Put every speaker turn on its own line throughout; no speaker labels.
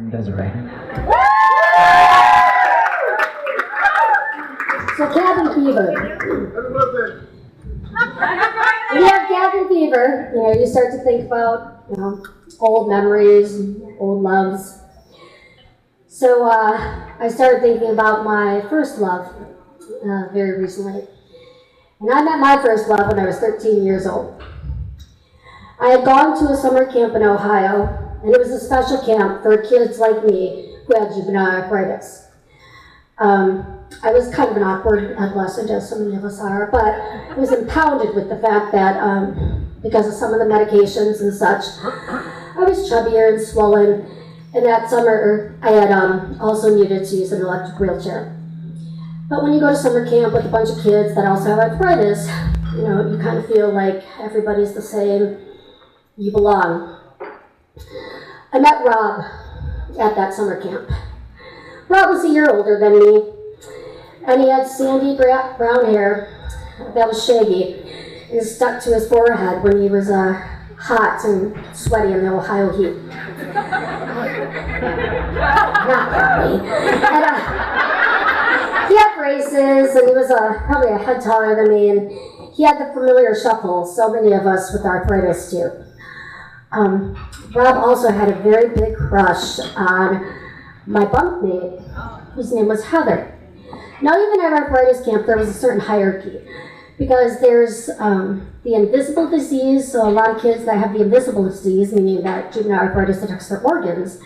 Desiree.
So cabin fever. When you have cabin fever, you start to think about, old memories, old loves. So I started thinking about my first love very recently. And I met my first love when I was 13 years old. I had gone to a summer camp in Ohio, and it was a special camp for kids like me who had juvenile arthritis. I was kind of an awkward adolescent, as so many of us are, but I was impounded with the fact that because of some of the medications and such, I was chubbier and swollen, and that summer I had also needed to use an electric wheelchair. But when you go to summer camp with a bunch of kids that also have arthritis, you kind of feel like everybody's the same, you belong. I met Rob at that summer camp. Rob was a year older than me, and he had sandy brown hair that was shaggy and stuck to his forehead when he was hot and sweaty in the Ohio heat. Not that me. And, he had braces, and he was probably a head taller than me, and he had the familiar shuffle so many of us with arthritis do. Rob also had a very big crush on my bunkmate, whose name was Heather. Now, even at arthritis camp, there was a certain hierarchy, because there's the invisible disease, so a lot of kids that have the invisible disease, meaning that juvenile arthritis affects their organs,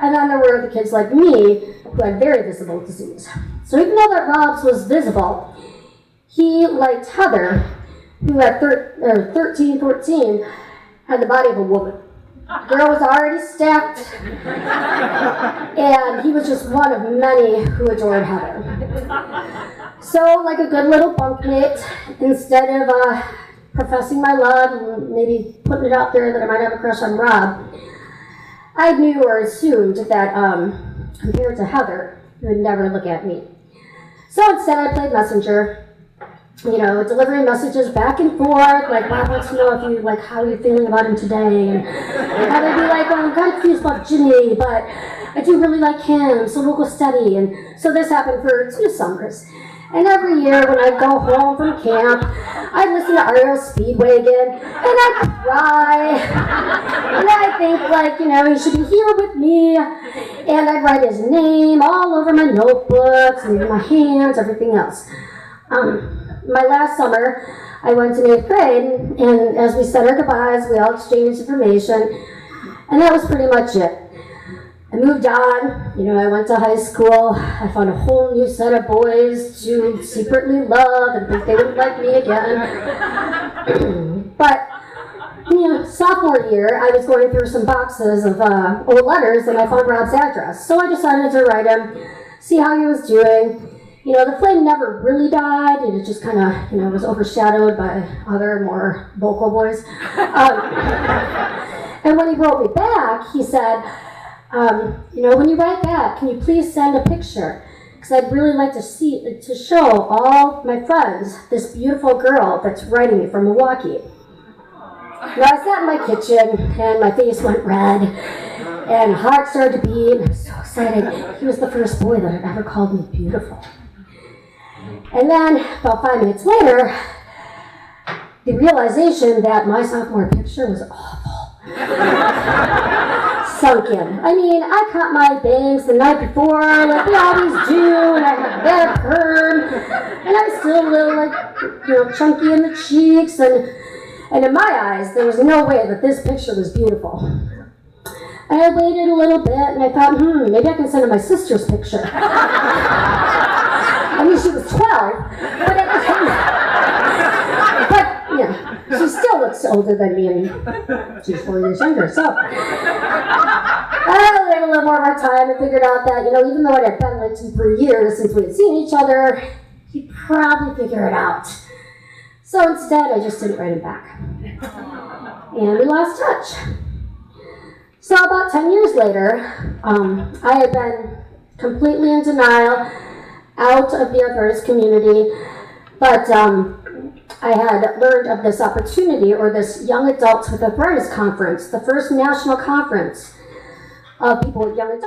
and then there were the kids like me who had very visible disease. So even though that Rob's was visible, he liked Heather, who at 13, 14, had the body of a woman. The girl was already stacked, and he was just one of many who adored Heather. So, like a good little bunkmate, instead of professing my love and maybe putting it out there that I might have a crush on Rob, I knew or assumed that compared to Heather, he would never look at me. So instead I played messenger, delivering messages back and forth, like Rob wants to know if you, how you're feeling about him today, and Heather would be like, well, I'm kind of confused about Jimmy, but I do really like him, so we'll go steady. And so this happened for 2 summers. And every year when I'd go home from camp, I'd listen to R.E.O. Speedwagon, and I'd cry, and I'd think, he should be here with me, and I'd write his name all over my notebooks, and my hands, everything else. My last summer, I went to 8th grade, and as we said our goodbyes, we all exchanged information, and that was pretty much it. I moved on, I went to high school, I found a whole new set of boys to secretly love and think they wouldn't like me again. But, sophomore year, I was going through some boxes of old letters, and I found Rob's address. So I decided to write him, see how he was doing. The flame never really died, and it just kind of, was overshadowed by other, more vocal boys. And when he wrote me back, he said, when you write back, can you please send a picture? Because I'd really like to show all my friends this beautiful girl that's writing me from Milwaukee. Now, I sat in my kitchen, and my face went red, and my heart started to beat, and I was so excited. He was the first boy that had ever called me beautiful. And then, about 5 minutes later, the realization that my sophomore picture was awful sunk in. I cut my bangs the night before, like we always do, and I had that perm, and I was still a little, chunky in the cheeks, and in my eyes, there was no way that this picture was beautiful. And I waited a little bit, and I thought, maybe I can send her my sister's picture. She was 12, but at the time, she still looks older than me, and she's 4 years younger, so. I waited a little more of our time and figured out that, even though it had been like 2-3 years since we had seen each other, he'd probably figure it out. So instead, I just didn't write him back. And we lost touch. So about 10 years later, I had been completely in denial, out of the arthritis community, but I had learned of this opportunity, or this Young Adults with Arthritis Conference, the first national conference of people with young adults.